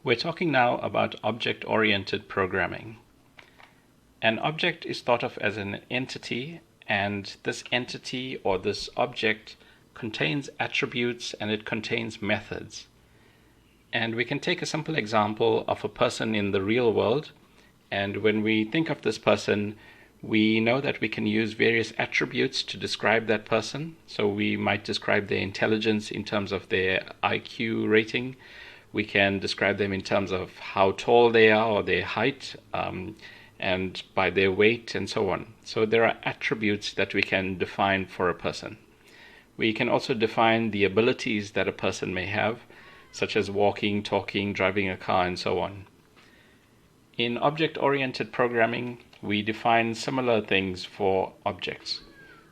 We're talking now about object-oriented programming. An object is thought of as an entity, and this entity or this object contains attributes and it contains methods. And we can take a simple example of a person in the real world, and when we think of this person, we know that we can use various attributes to describe that person. So we might describe their intelligence in terms of their IQ rating. We can describe them in terms of how tall they are or their height, and by their weight and so on. So there are attributes that we can define for a person. We can also define the abilities that a person may have, such as walking, talking, driving a car, and so on. In object-oriented programming, we define similar things for objects.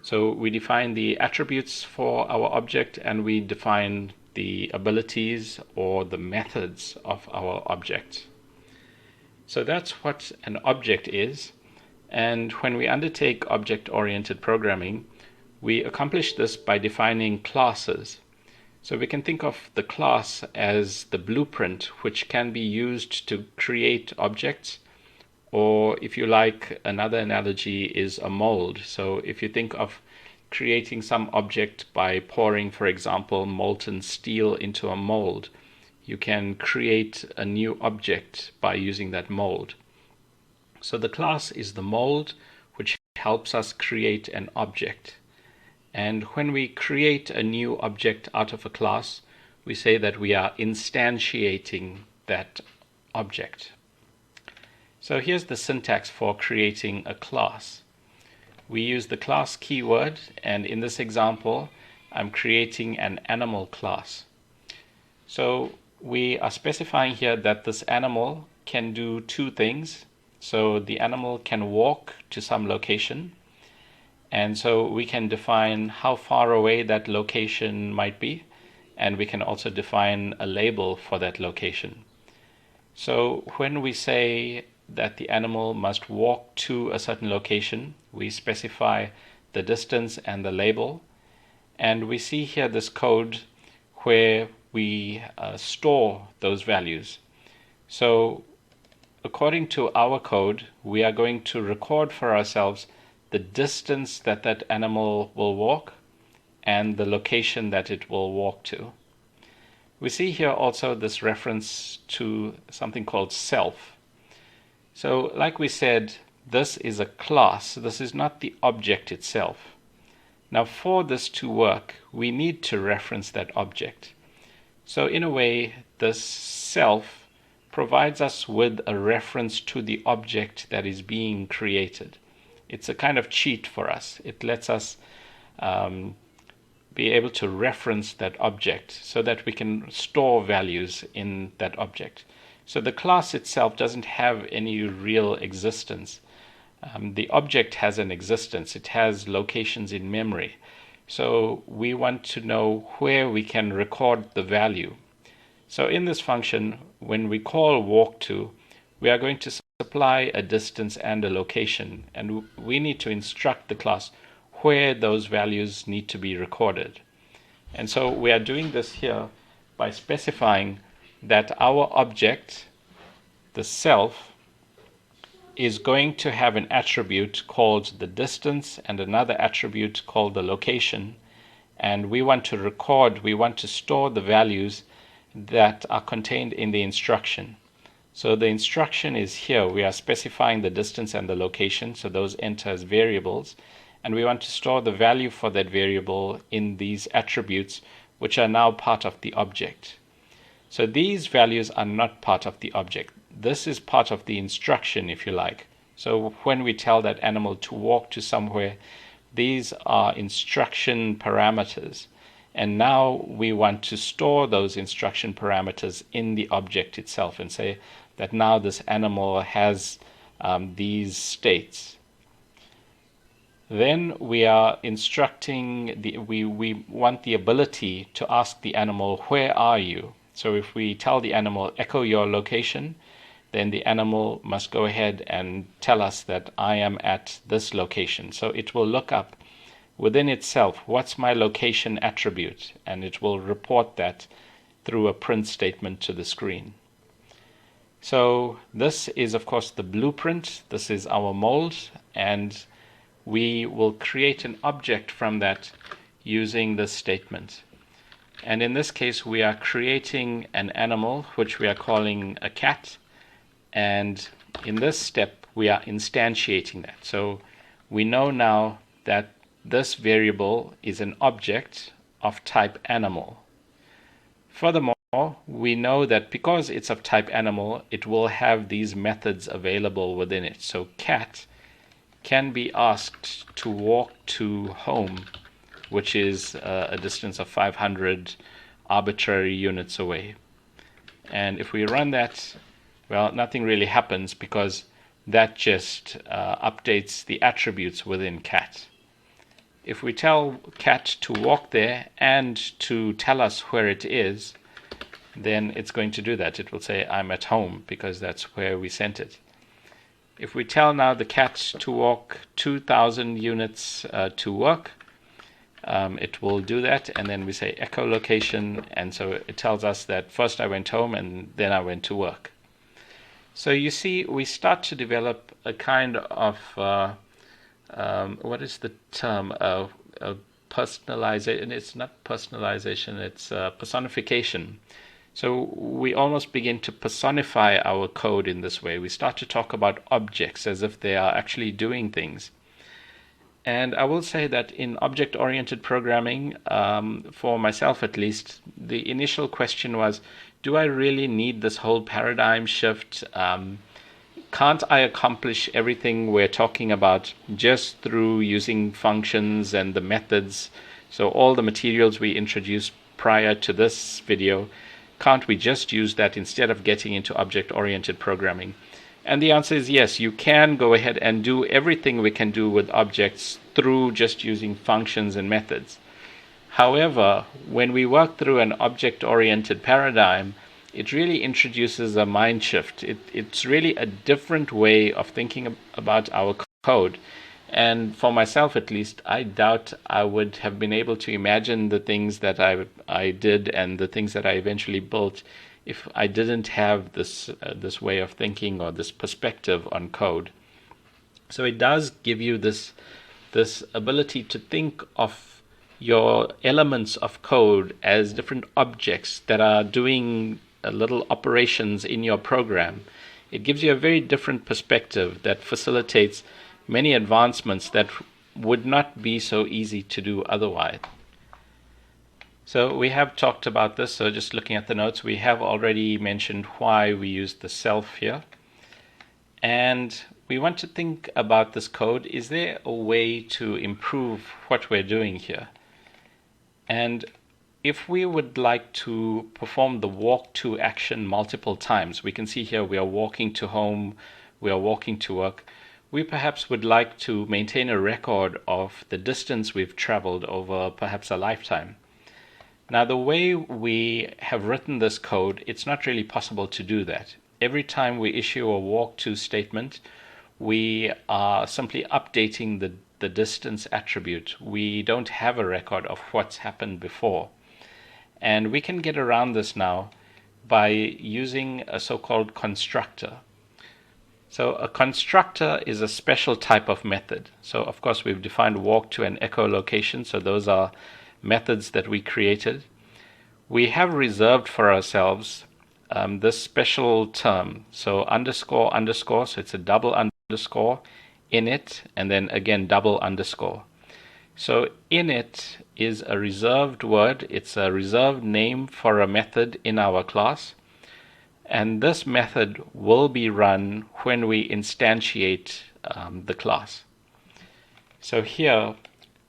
So we define the attributes for our object, and we define the abilities or the methods of our object. So that's what an object is, and when we undertake object-oriented programming, we accomplish this by defining classes. So we can think of the class as the blueprint which can be used to create objects, or if you like, another analogy is a mold. So if you think of creating some object by pouring, for example, molten steel into a mold, you can create a new object by using that mold. So the class is the mold which helps us create an object. And when we create a new object out of a class, we say that we are instantiating that object. So here's the syntax for creating a class. We use the class keyword, and in this example, I'm creating an animal class. So we are specifying here that this animal can do two things. So the animal can walk to some location, and so we can define how far away that location might be, and we can also define a label for that location. So when we say that the animal must walk to a certain location, we specify the distance and the label, and we see here this code where we store those values. So according to our code, we are going to record for ourselves the distance that that animal will walk and the location that it will walk to. We see here also this reference to something called self. So like we said, this is a class. This is not the object itself. Now for this to work, we need to reference that object. So in a way, this self provides us with a reference to the object that is being created. It's a kind of cheat for us. It lets us be able to reference that object so that we can store values in that object. So the class itself doesn't have any real existence. The object has an existence. It has locations in memory. So we want to know where we can record the value. So in this function, when we call walk to, we are going to supply a distance and a location, and we need to instruct the class where those values need to be recorded. And so we are doing this here by specifying that our object, the self, is going to have an attribute called the distance and another attribute called the location, and we want to store the values that are contained in the instruction. So the instruction is here. We are specifying the distance and the location, so those enter as variables, and we want to store the value for that variable in these attributes, which are now part of the object. So these values are not part of the object. This is part of the instruction, if you like. So when we tell that animal to walk to somewhere, these are instruction parameters. And now we want to store those instruction parameters in the object itself and say that now this animal has these states. Then we are instructing, we want the ability to ask the animal, where are you? So if we tell the animal, echo your location, then the animal must go ahead and tell us that I am at this location. So it will look up within itself, what's my location attribute? And it will report that through a print statement to the screen. So this is, of course, the blueprint. This is our mold, and we will create an object from that using this statement. And in this case, we are creating an animal, which we are calling a cat. And in this step, we are instantiating that. So we know now that this variable is an object of type animal. Furthermore, we know that because it's of type animal, it will have these methods available within it. So cat can be asked to walk to home, which is a distance of 500 arbitrary units away. And if we run that, well, nothing really happens because that just updates the attributes within cat. If we tell cat to walk there and to tell us where it is, then it's going to do that. It will say, I'm at home, because that's where we sent it. If we tell now the cat to walk 2,000 units to work, it will do that, and then we say echolocation, and so it tells us that first I went home and then I went to work. So you see, we start to develop a kind of what is the term? Personalization. It's not personalization, it's personification. So we almost begin to personify our code in this way. We start to talk about objects as if they are actually doing things. And I will say that in object-oriented programming, for myself at least, the initial question was, do I really need this whole paradigm shift? Can't I accomplish everything we're talking about just through using functions and the methods? So all the materials we introduced prior to this video, can't we just use that instead of getting into object-oriented programming? And the answer is yes, you can go ahead and do everything we can do with objects through just using functions and methods. However, when we work through an object-oriented paradigm, it really introduces a mind shift. It's really a different way of thinking about our code. And for myself at least, I doubt I would have been able to imagine the things that I did and the things that I eventually built if I didn't have this way of thinking or this perspective on code. So it does give you this ability to think of your elements of code as different objects that are doing little operations in your program. It gives you a very different perspective that facilitates many advancements that would not be so easy to do otherwise. So we have talked about this, so just looking at the notes, we have already mentioned why we use the self here. And we want to think about this code. Is there a way to improve what we're doing here? And if we would like to perform the walk to action multiple times, we can see here we are walking to home, we are walking to work. We perhaps would like to maintain a record of the distance we've traveled over perhaps a lifetime. Now, the way we have written this code, it's not really possible to do that. Every time we issue a walk to statement, we are simply updating the distance attribute. We don't have a record of what's happened before. And we can get around this now by using a so-called constructor. So a constructor is a special type of method. So of course we've defined walk to and echolocation, so those are methods that we created. We have reserved for ourselves this special term, so underscore underscore, so it's a double underscore, init, and then again double underscore. So init is a reserved word, it's a reserved name for a method in our class, and this method will be run when we instantiate the class. So here,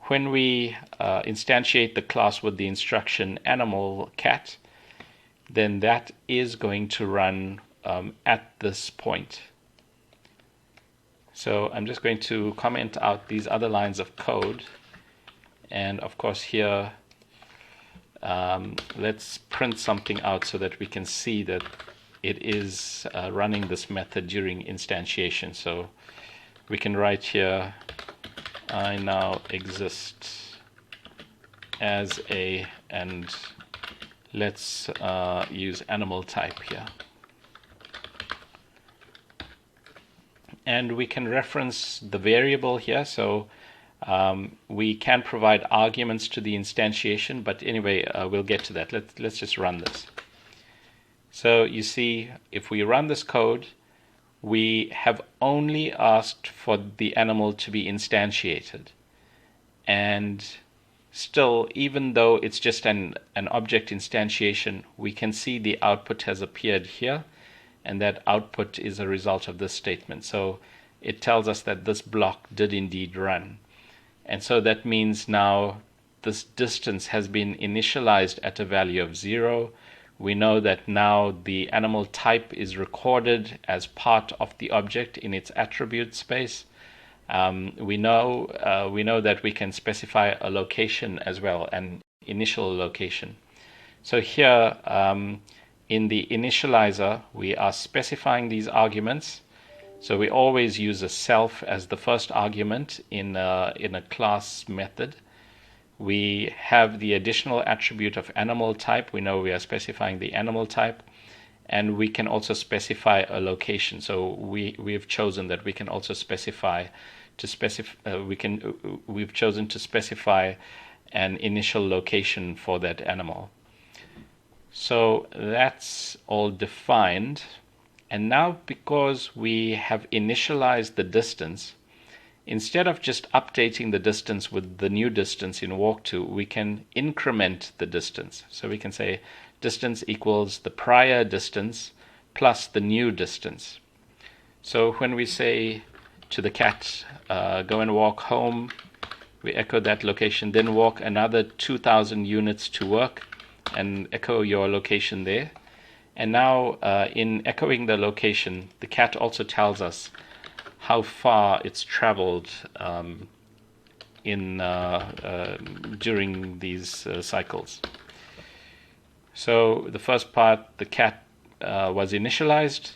when we instantiate the class with the instruction animal cat, then that is going to run at this point. So I'm just going to comment out these other lines of code. And of course here, let's print something out so that we can see that it is running this method during instantiation. So we can write here, I now exist as a, and let's use animal type here. and we can reference the variable here. So we can provide arguments to the instantiation, but anyway, we'll get to that. Let's just run this. So you see, if we run this code, we have only asked for the animal to be instantiated. And still, even though it's just an object instantiation, we can see the output has appeared here, and that output is a result of this statement. So it tells us that this block did indeed run. And so that means now this distance has been initialized at a value of 0. We know that now the animal type is recorded as part of the object in its attribute space. We know that we can specify a location as well, an initial location. So here in the initializer, we are specifying these arguments. So we always use a self as the first argument in a class method. We have the additional attribute of animal type. We know we are specifying the animal type, and we can also specify a location. So we've chosen that we can also specify we've chosen to specify an initial location for that animal. So that's all defined. And now, because we have initialized the distance, instead of just updating the distance with the new distance in walk2, we can increment the distance. So we can say distance equals the prior distance plus the new distance. So when we say to the cat, go and walk home, we echo that location, then walk another 2,000 units to work, and echo your location there. And now in echoing the location, the cat also tells us how far it's traveled during these cycles. So the first part, the cat was initialized.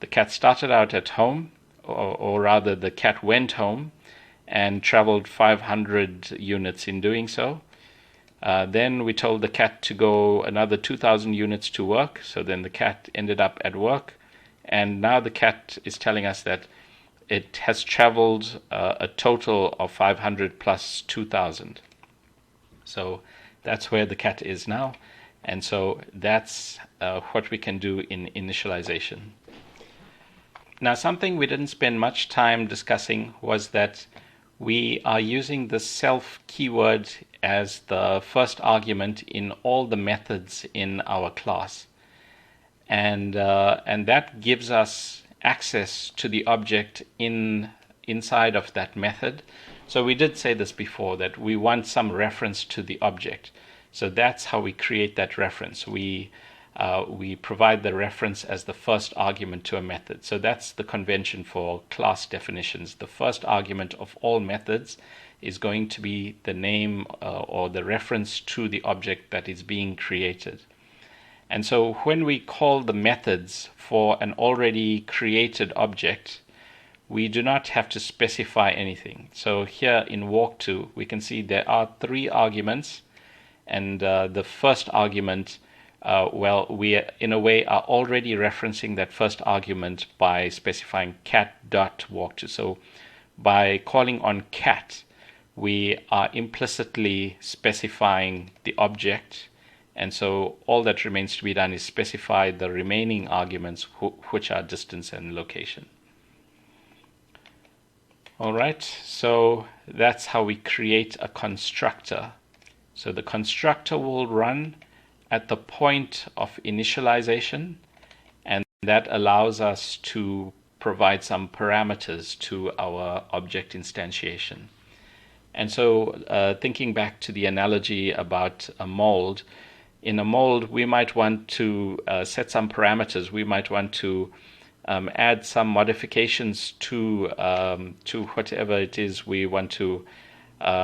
The cat started out at home, or rather the cat went home and traveled 500 units in doing so. Then we told the cat to go another 2,000 units to work. So then the cat ended up at work. And now the cat is telling us that it has traveled a total of 500 plus 2,000. So that's where the cat is now. And so that's what we can do in initialization. Now, something we didn't spend much time discussing was that we are using the self keyword as the first argument in all the methods in our class. And that gives us access to the object inside of that method. So we did say this before, that we want some reference to the object. So that's how we create that reference. We provide the reference as the first argument to a method. So that's the convention for class definitions. The first argument of all methods is going to be the name or the reference to the object that is being created. And so when we call the methods for an already created object, we do not have to specify anything. So here in walk2, we can see there are 3 arguments, and the first argument, we in a way are already referencing that first argument by specifying cat.walk2. So by calling on cat, we are implicitly specifying the object. And so all that remains to be done is specify the remaining arguments, which are distance and location. All right, so that's how we create a constructor. So the constructor will run at the point of initialization, and that allows us to provide some parameters to our object instantiation. And so thinking back to the analogy about a mold, in a mold, we might want to set some parameters. We might want to add some modifications to whatever it is we want to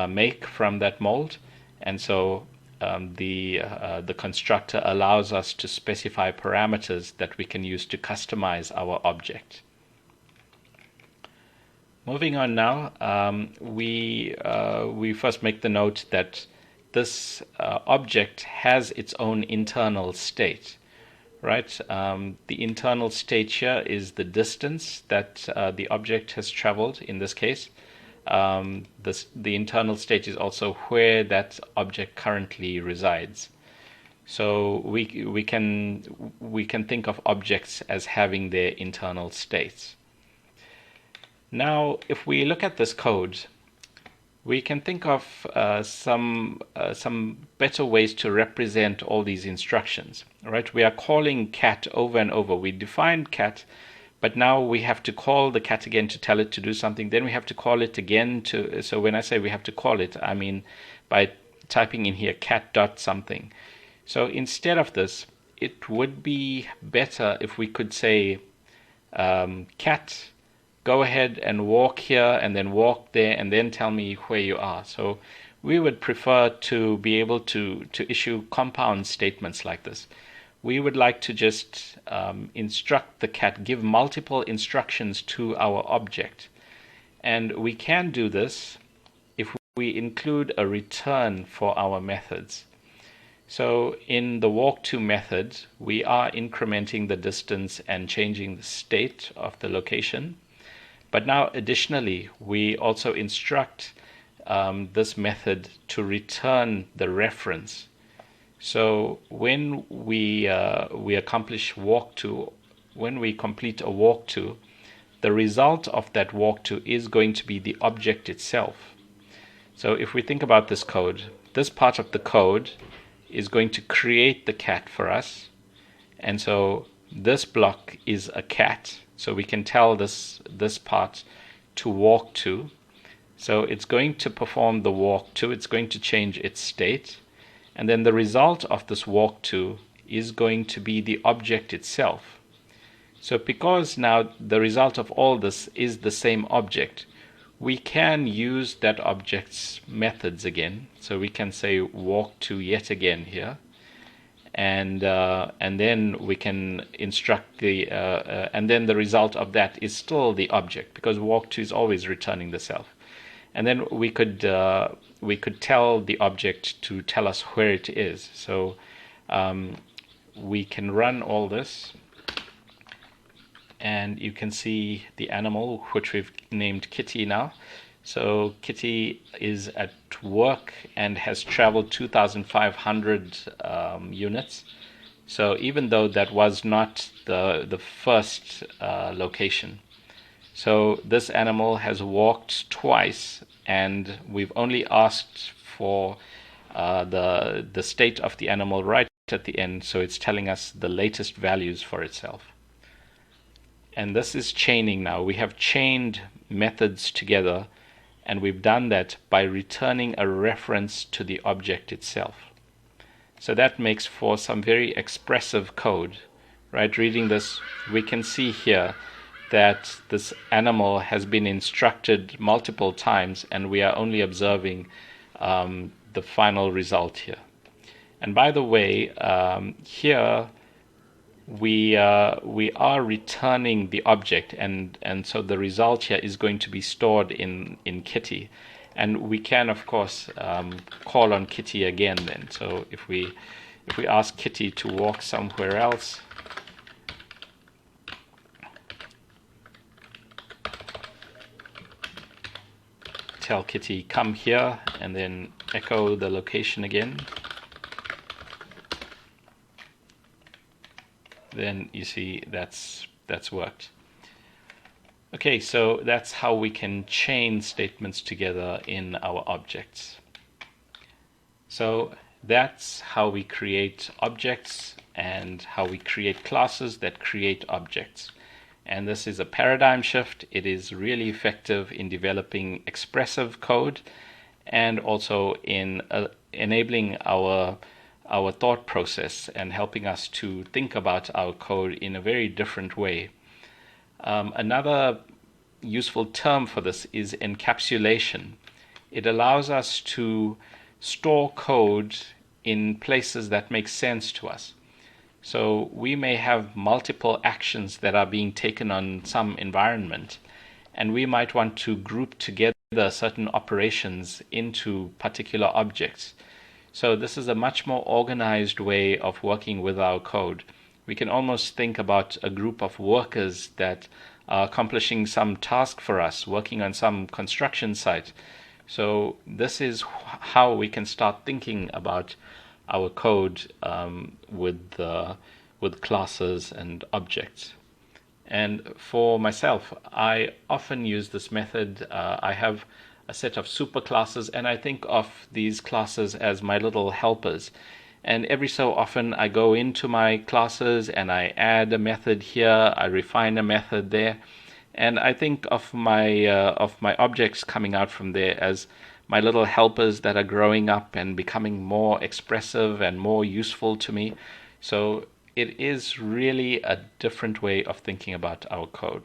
make from that mold. And so the constructor allows us to specify parameters that we can use to customize our object. Moving on now, we first make the note that this object has its own internal state, right? The internal state here is the distance that the object has traveled in this case. The internal state is also where that object currently resides. So we can think of objects as having their internal states. Now, if we look at this code, we can think of some better ways to represent all these instructions. Right? We are calling cat over and over. We defined cat, but now we have to call the cat again to tell it to do something. Then we have to call it again to. So when I say we have to call it, I mean by typing in here cat dot something. So instead of this, it would be better if we could say cat, go ahead and walk here and then walk there and then tell me where you are. So we would prefer to be able to issue compound statements like this. We would like to just instruct the cat, give multiple instructions to our object. And we can do this if we include a return for our methods. So in the walk to method, we are incrementing the distance and changing the state of the location. But now additionally, we also instruct this method to return the reference. So when we accomplish walk to, when we complete a walk to, the result of that walk to is going to be the object itself. So if we think about this code, this part of the code is going to create the cat for us. And so this block is a cat. So we can tell this part to walk to. So it's going to perform the walk to. It's going to change its state. And then the result of this walk to is going to be the object itself. So because now the result of all this is the same object, we can use that object's methods again. So we can say walk to yet again here, and then we can instruct the and then the result of that is still the object, because walk to is always returning the self. And then we could tell the object to tell us where it is. So we can run all this, and you can see the animal, which we've named Kitty now. So Kitty is at work and has traveled 2,500 units. So even though that was not the first location, so this animal has walked twice, and we've only asked for the state of the animal right at the end. So it's telling us the latest values for itself. And this is chaining now. We have chained methods together, and we've done that by returning a reference to the object itself. So that makes for some very expressive code, right? Reading this, we can see here that this animal has been instructed multiple times, and we are only observing the final result here. And by the way, here we are returning the object, and so the result here is going to be stored in Kitty, and we can of course call on Kitty again then. So if we ask Kitty to walk somewhere else, tell Kitty come here, and then echo the location again, then you see that's worked. Okay, so that's how we can chain statements together in our objects. So that's how we create objects and how we create classes that create objects. And this is a paradigm shift. It is really effective in developing expressive code, and also in enabling our thought process and helping us to think about our code in a very different way. Another useful term for this is encapsulation. It allows us to store code in places that make sense to us. So we may have multiple actions that are being taken on some environment, and we might want to group together certain operations into particular objects. So this is a much more organized way of working with our code. We can almost think about a group of workers that are accomplishing some task for us, working on some construction site. So this is how we can start thinking about our code with classes and objects. And for myself, I often use this method. I have a set of superclasses, and I think of these classes as my little helpers. And every so often, I go into my classes and I add a method here, I refine a method there, and I think of my objects coming out from there as my little helpers that are growing up and becoming more expressive and more useful to me. So it is really a different way of thinking about our code.